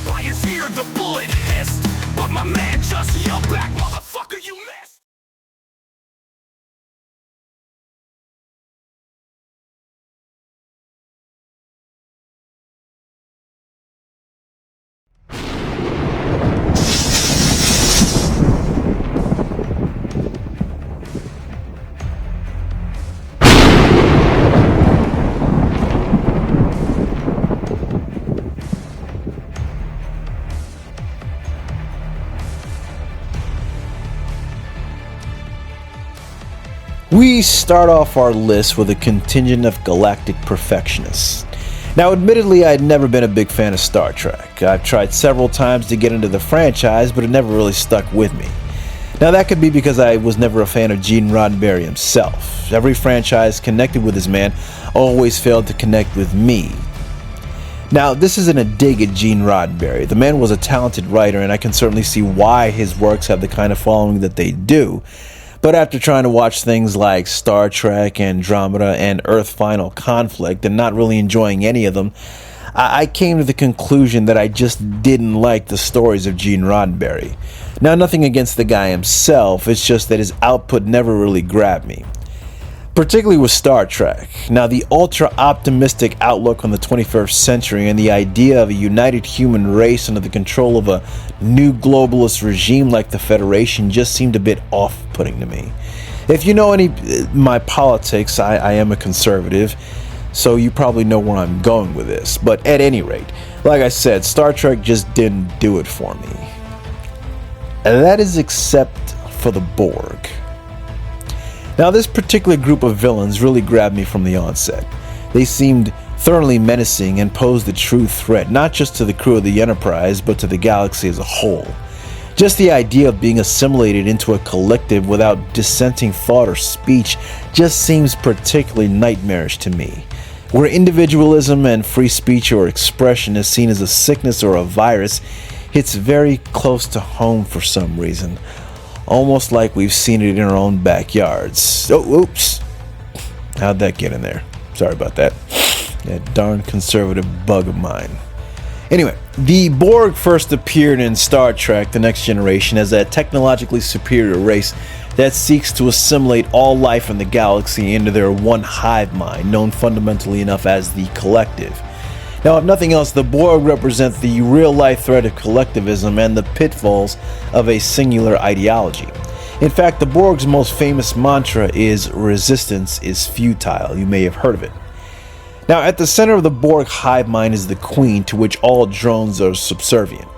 Lions hear the bullet hissed, but my man just yelled back, motherfucker, you missed. We start off our list with a contingent of galactic perfectionists. Now, admittedly, I'd never been a big fan of Star Trek. I've tried several times to get into the franchise, but it never really stuck with me. Now, that could be because I was never a fan of Gene Roddenberry himself. Every franchise connected with this man always failed to connect with me. Now, this isn't a dig at Gene Roddenberry. The man was a talented writer, and I can certainly see why his works have the kind of following that they do. But after trying to watch things like Star Trek, Andromeda, and Earth Final Conflict, and not really enjoying any of them, I came to the conclusion that I just didn't like the stories of Gene Roddenberry. Now, nothing against the guy himself, it's just that his output never really grabbed me. Particularly with Star Trek. Now, the ultra-optimistic outlook on the 21st century and the idea of a united human race under the control of a new globalist regime like the Federation just seemed a bit off-putting to me. If you know any my politics, I am a conservative, so you probably know where I'm going with this. But at any rate, like I said, Star Trek just didn't do it for me. And that is except for the Borg. Now, this particular group of villains really grabbed me from the onset. They seemed thoroughly menacing and posed a true threat, not just to the crew of the Enterprise, but to the galaxy as a whole. Just the idea of being assimilated into a collective without dissenting thought or speech just seems particularly nightmarish to me. Where individualism and free speech or expression is seen as a sickness or a virus, hits very close to home for some reason. Almost like we've seen it in our own backyards. Oh, oops. How'd that get in there? Sorry about that. That darn conservative bug of mine. Anyway, the Borg first appeared in Star Trek: The Next Generation as a technologically superior race that seeks to assimilate all life in the galaxy into their one hive mind, known fundamentally enough as the Collective. Now, if nothing else, the Borg represent the real-life threat of collectivism and the pitfalls of a singular ideology. In fact, the Borg's most famous mantra is "resistance is futile." You may have heard of it. Now, at the center of the Borg hive mind is the Queen, to which all drones are subservient.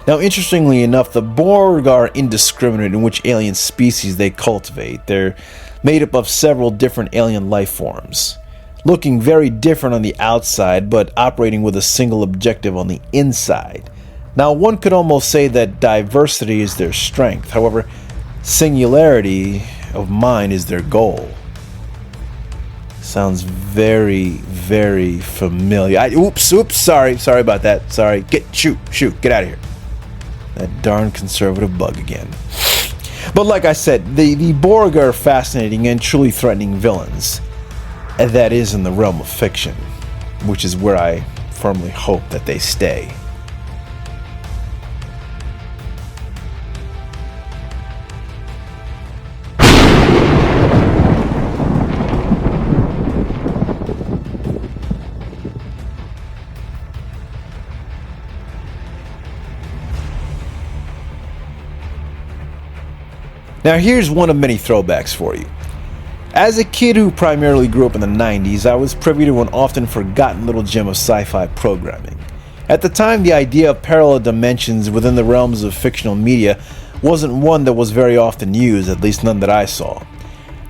Now, interestingly enough, the Borg are indiscriminate in which alien species they cultivate. They're made up of several different alien life forms, looking very different on the outside, but operating with a single objective on the inside. Now, one could almost say that diversity is their strength. However, singularity of mind is their goal. Sounds very, very familiar. Oops, sorry about that. Sorry, shoot, get out of here. That darn conservative bug again. But like I said, the Borg are fascinating and truly threatening villains. And that is in the realm of fiction, which is where I firmly hope that they stay. Now, here's one of many throwbacks for you. As a kid who primarily grew up in the 90s, I was privy to an often forgotten little gem of sci-fi programming. At the time, the idea of parallel dimensions within the realms of fictional media wasn't one that was very often used, at least none that I saw.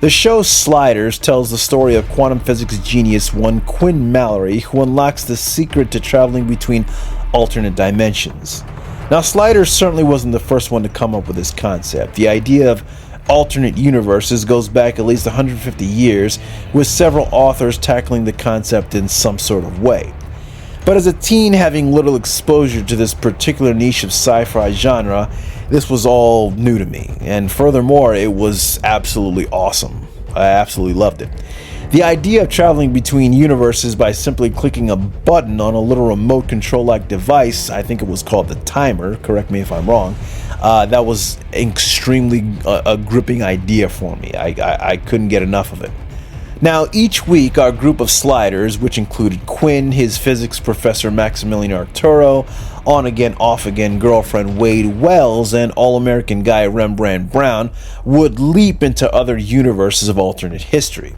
The show Sliders tells the story of quantum physics genius one Quinn Mallory, who unlocks the secret to traveling between alternate dimensions. Now, Sliders certainly wasn't the first one to come up with this concept. The idea of alternate universes goes back at least 150 years, with several authors tackling the concept in some sort of way. But as a teen having little exposure to this particular niche of sci-fi genre, this was all new to me, and furthermore, it was absolutely awesome. I absolutely loved it. The idea of traveling between universes by simply clicking a button on a little remote control-like device, I think it was called the timer, correct me if I'm wrong, that was extremely a gripping idea for me. I couldn't get enough of it. Now, each week, our group of sliders, which included Quinn, his physics professor Maximilian Arturo, on-again, off-again girlfriend Wade Wells, and all-American guy Rembrandt Brown, would leap into other universes of alternate history.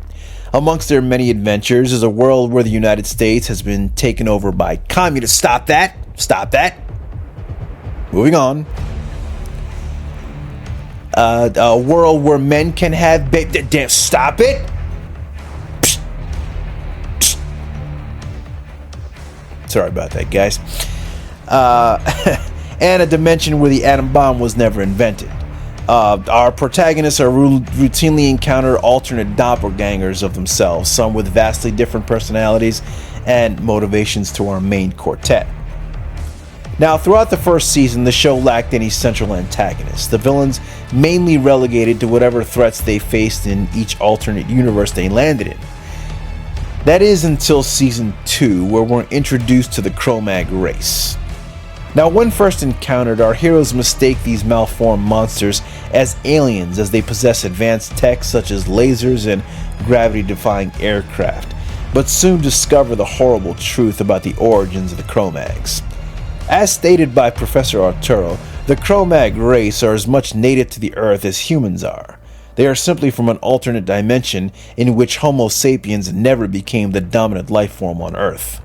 Amongst their many adventures is a world where the United States has been taken over by communists. Stop that! Stop that! Moving on. A world where men can have damn, stop it! Psst. Psst. Sorry about that, guys. And a dimension where the atom bomb was never invented. Our protagonists are routinely encounter alternate doppelgangers of themselves, some with vastly different personalities and motivations to our main quartet. Now, throughout the first season, the show lacked any central antagonist. The villains mainly relegated to whatever threats they faced in each alternate universe they landed in. That is until season 2, where we're introduced to the Cro-Mag race. Now, when first encountered, our heroes mistake these malformed monsters as aliens, as they possess advanced tech such as lasers and gravity-defying aircraft, but soon discover the horrible truth about the origins of the Cro-Mags. As stated by Professor Arturo, the Cro-Mag race are as much native to the Earth as humans are. They are simply from an alternate dimension in which Homo sapiens never became the dominant life form on Earth.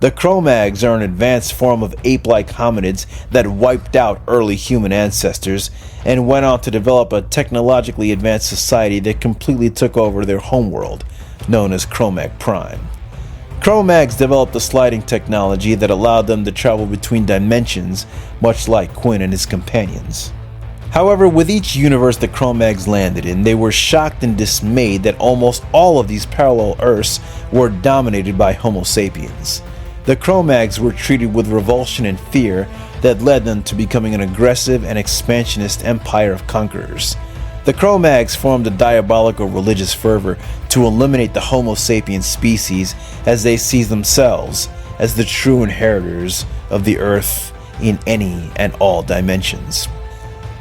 The Cro-Mags are an advanced form of ape-like hominids that wiped out early human ancestors and went on to develop a technologically advanced society that completely took over their homeworld, known as Cro-Mag Prime. Cro-Mags developed a sliding technology that allowed them to travel between dimensions, much like Quinn and his companions. However, with each universe the Cro-Mags landed in, they were shocked and dismayed that almost all of these parallel Earths were dominated by Homo sapiens. The Cro-Mags were treated with revulsion and fear that led them to becoming an aggressive and expansionist empire of conquerors. The Cro-Mags formed a diabolical religious fervor to eliminate the Homo sapiens species, as they see themselves as the true inheritors of the Earth in any and all dimensions.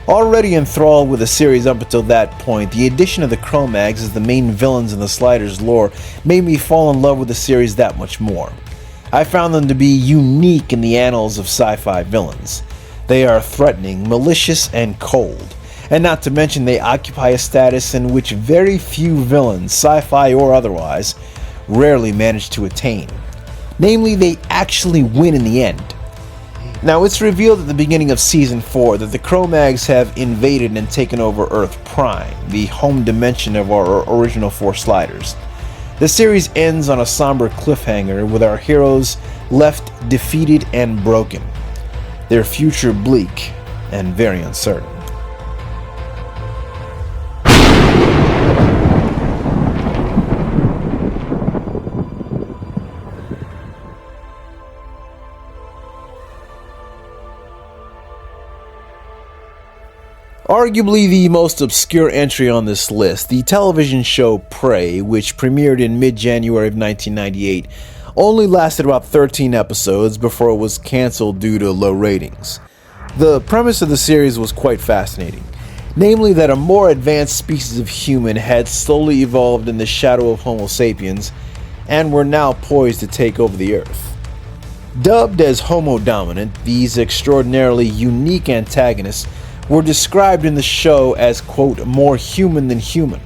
Already enthralled with the series up until that point, the addition of the Cro-Mags as the main villains in the Sliders lore made me fall in love with the series that much more. I found them to be unique in the annals of sci-fi villains. They are threatening, malicious, and cold. And not to mention they occupy a status in which very few villains, sci-fi or otherwise, rarely manage to attain. Namely, they actually win in the end. Now, it's revealed at the beginning of Season 4 that the Cro-Mags have invaded and taken over Earth Prime, the home dimension of our original 4 Sliders. The series ends on a somber cliffhanger with our heroes left defeated and broken, their future bleak and very uncertain. Arguably the most obscure entry on this list, the television show Prey, which premiered in mid-January of 1998, only lasted about 13 episodes before it was cancelled due to low ratings. The premise of the series was quite fascinating, namely that a more advanced species of human had slowly evolved in the shadow of Homo sapiens and were now poised to take over the Earth. Dubbed as Homo Dominant, these extraordinarily unique antagonists were described in the show as, quote, more human than human.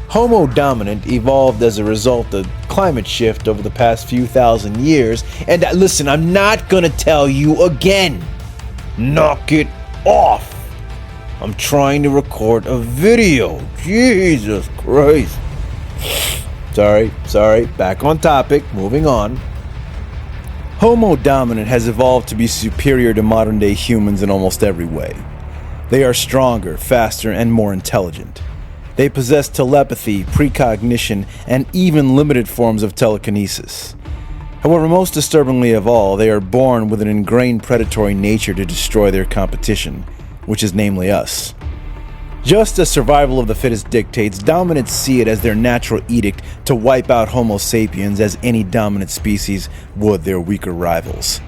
Homo Dominant evolved as a result of climate shift over the past few thousand years, and listen, I'm not gonna tell you again. Knock it off. I'm trying to record a video. Jesus Christ. Sorry, back on topic, moving on. Homo Dominant has evolved to be superior to modern day humans in almost every way. They are stronger, faster, and more intelligent. They possess telepathy, precognition, and even limited forms of telekinesis. However, most disturbingly of all, they are born with an ingrained predatory nature to destroy their competition, which is namely us. Just as survival of the fittest dictates, dominants see it as their natural edict to wipe out Homo sapiens as any dominant species would their weaker rivals.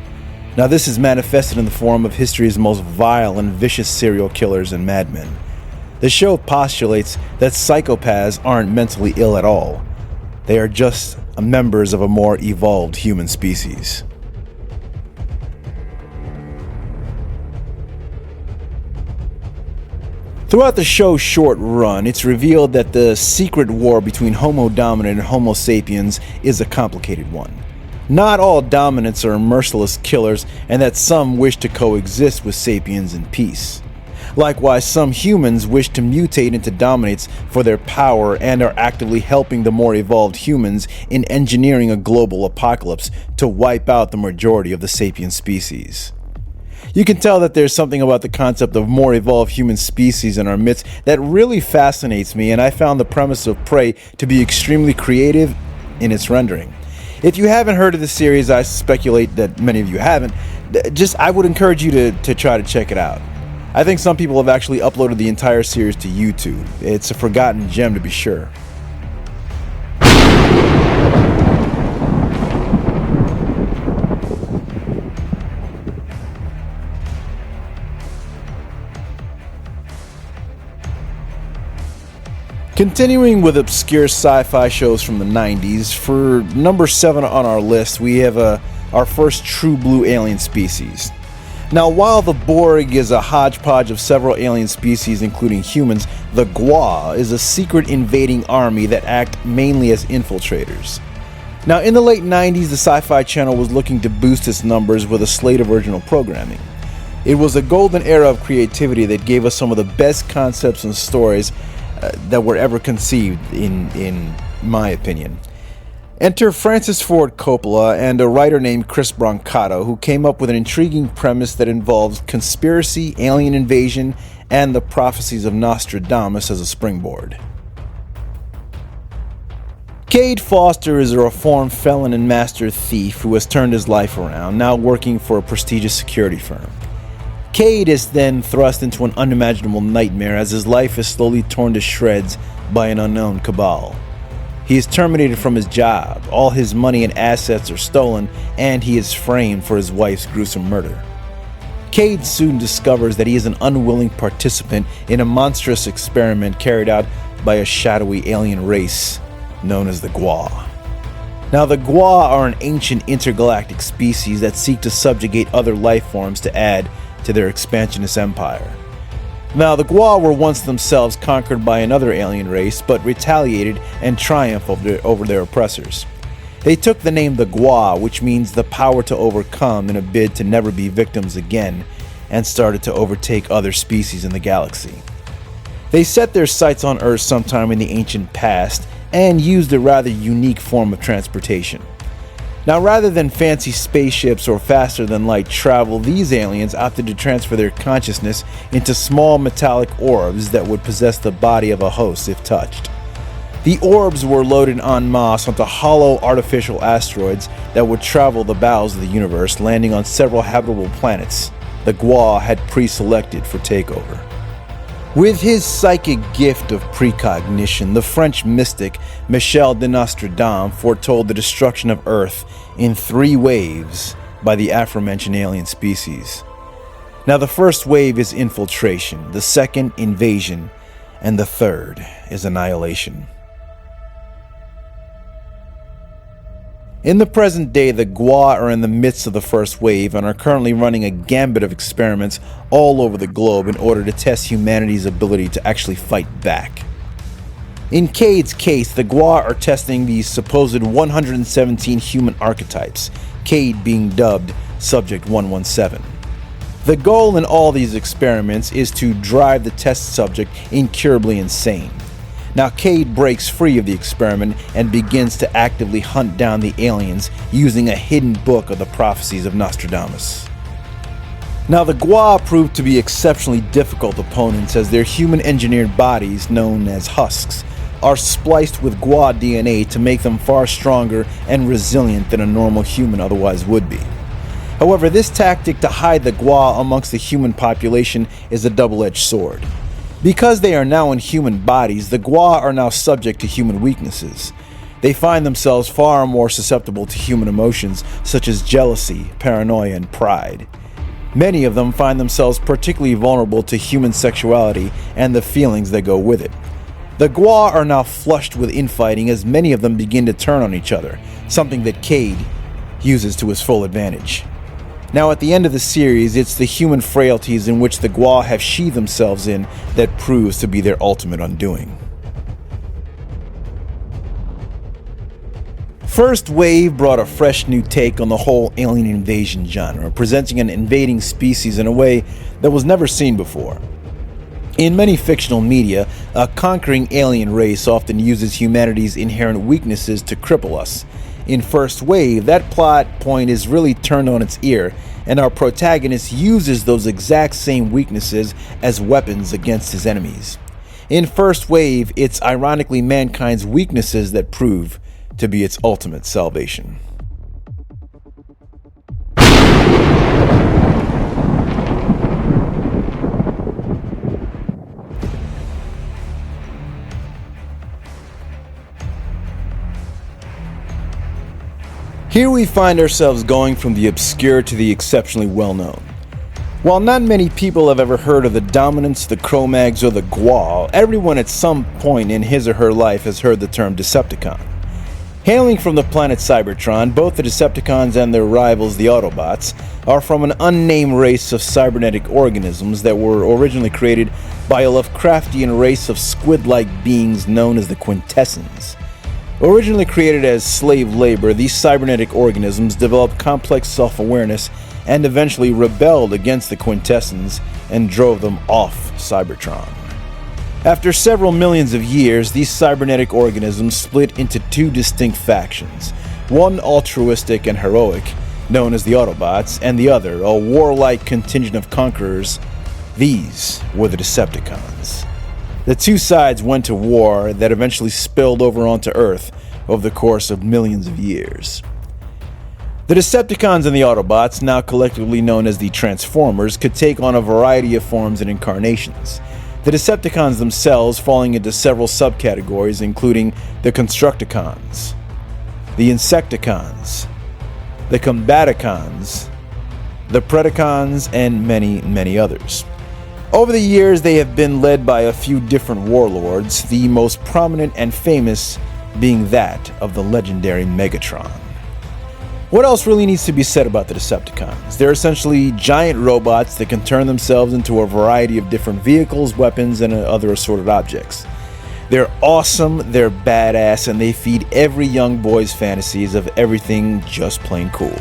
Now this is manifested in the form of history's most vile and vicious serial killers and madmen. The show postulates that psychopaths aren't mentally ill at all. They are just members of a more evolved human species. Throughout the show's short run, it's revealed that the secret war between Homo dominant and Homo sapiens is a complicated one. Not all dominants are merciless killers, and that some wish to coexist with sapiens in peace. Likewise, some humans wish to mutate into dominates for their power and are actively helping the more evolved humans in engineering a global apocalypse to wipe out the majority of the sapient species. You can tell that there's something about the concept of more evolved human species in our midst that really fascinates me, and I found the premise of Prey to be extremely creative in its rendering. If you haven't heard of the series, I speculate that many of you haven't, I would encourage you to try to check it out. I think some people have actually uploaded the entire series to YouTube. It's a forgotten gem to be sure. Continuing with obscure sci-fi shows from the 90s, for number 7 on our list, we have our first true blue alien species. Now, while the Borg is a hodgepodge of several alien species, including humans, the Gwa is a secret invading army that act mainly as infiltrators. Now, in the late 90s, the Sci-Fi Channel was looking to boost its numbers with a slate of original programming. It was a golden era of creativity that gave us some of the best concepts and stories that were ever conceived, in my opinion. Enter Francis Ford Coppola and a writer named Chris Brancato, who came up with an intriguing premise that involves conspiracy, alien invasion, and the prophecies of Nostradamus as a springboard. Cade Foster is a reformed felon and master thief who has turned his life around, now working for a prestigious security firm. Cade is then thrust into an unimaginable nightmare as his life is slowly torn to shreds by an unknown cabal. He is terminated from his job, all his money and assets are stolen, and he is framed for his wife's gruesome murder. Cade soon discovers that he is an unwilling participant in a monstrous experiment carried out by a shadowy alien race known as the Gwa. Now, the Gwa are an ancient intergalactic species that seek to subjugate other life forms to add to their expansionist empire. Now, the Gwa were once themselves conquered by another alien race, but retaliated and triumphed over their oppressors. They took the name the Gwa, which means the power to overcome, in a bid to never be victims again, and started to overtake other species in the galaxy. They set their sights on Earth sometime in the ancient past, and used a rather unique form of transportation. Now, rather than fancy spaceships or faster-than-light travel, these aliens opted to transfer their consciousness into small metallic orbs that would possess the body of a host if touched. The orbs were loaded en masse onto hollow artificial asteroids that would travel the bowels of the universe, landing on several habitable planets the Gwa had pre-selected for takeover. With his psychic gift of precognition, the French mystic Michel de Nostradamus foretold the destruction of Earth in 3 waves by the aforementioned alien species. Now, the first wave is infiltration, the second invasion, and the third is annihilation. In the present day, the Gwa are in the midst of the first wave and are currently running a gambit of experiments all over the globe in order to test humanity's ability to actually fight back. In Cade's case, the Gwa are testing these supposed 117 human archetypes, Cade being dubbed Subject 117. The goal in all these experiments is to drive the test subject incurably insane. Now, Cade breaks free of the experiment and begins to actively hunt down the aliens using a hidden book of the prophecies of Nostradamus. Now, the Gwa proved to be exceptionally difficult opponents as their human-engineered bodies, known as husks, are spliced with Gwa DNA to make them far stronger and resilient than a normal human otherwise would be. However, this tactic to hide the Gwa amongst the human population is a double-edged sword. Because they are now in human bodies, the Gwa are now subject to human weaknesses. They find themselves far more susceptible to human emotions such as jealousy, paranoia, and pride. Many of them find themselves particularly vulnerable to human sexuality and the feelings that go with it. The Gwa are now flushed with infighting as many of them begin to turn on each other, something that Cade uses to his full advantage. Now at the end of the series, it's the human frailties in which the Gwa have sheathed themselves in that proves to be their ultimate undoing. First Wave brought a fresh new take on the whole alien invasion genre, presenting an invading species in a way that was never seen before. In many fictional media, a conquering alien race often uses humanity's inherent weaknesses to cripple us. In First Wave, that plot point is really turned on its ear, and our protagonist uses those exact same weaknesses as weapons against his enemies. In First Wave, it's ironically mankind's weaknesses that prove to be its ultimate salvation. Here we find ourselves going from the obscure to the exceptionally well-known. While not many people have ever heard of the Dominants, the Cro-Mags, or the Gwa, everyone at some point in his or her life has heard the term Decepticon. Hailing from the planet Cybertron, both the Decepticons and their rivals, the Autobots, are from an unnamed race of cybernetic organisms that were originally created by a Lovecraftian race of squid-like beings known as the Quintessence. Originally created as slave labor, these cybernetic organisms developed complex self-awareness and eventually rebelled against the Quintessence and drove them off Cybertron. After several millions of years, these cybernetic organisms split into two distinct factions, one altruistic and heroic, known as the Autobots, and the other, a warlike contingent of conquerors. These were the Decepticons. The two sides went to war that eventually spilled over onto Earth over the course of millions of years. The Decepticons and the Autobots, now collectively known as the Transformers, could take on a variety of forms and incarnations. The Decepticons themselves falling into several subcategories, including the Constructicons, the Insecticons, the Combaticons, the Predacons, and many, many others. Over the years, they have been led by a few different warlords, the most prominent and famous being that of the legendary Megatron. What else really needs to be said about the Decepticons? They're essentially giant robots that can turn themselves into a variety of different vehicles, weapons, and other assorted objects. They're awesome, they're badass, and they feed every young boy's fantasies of everything just plain cool.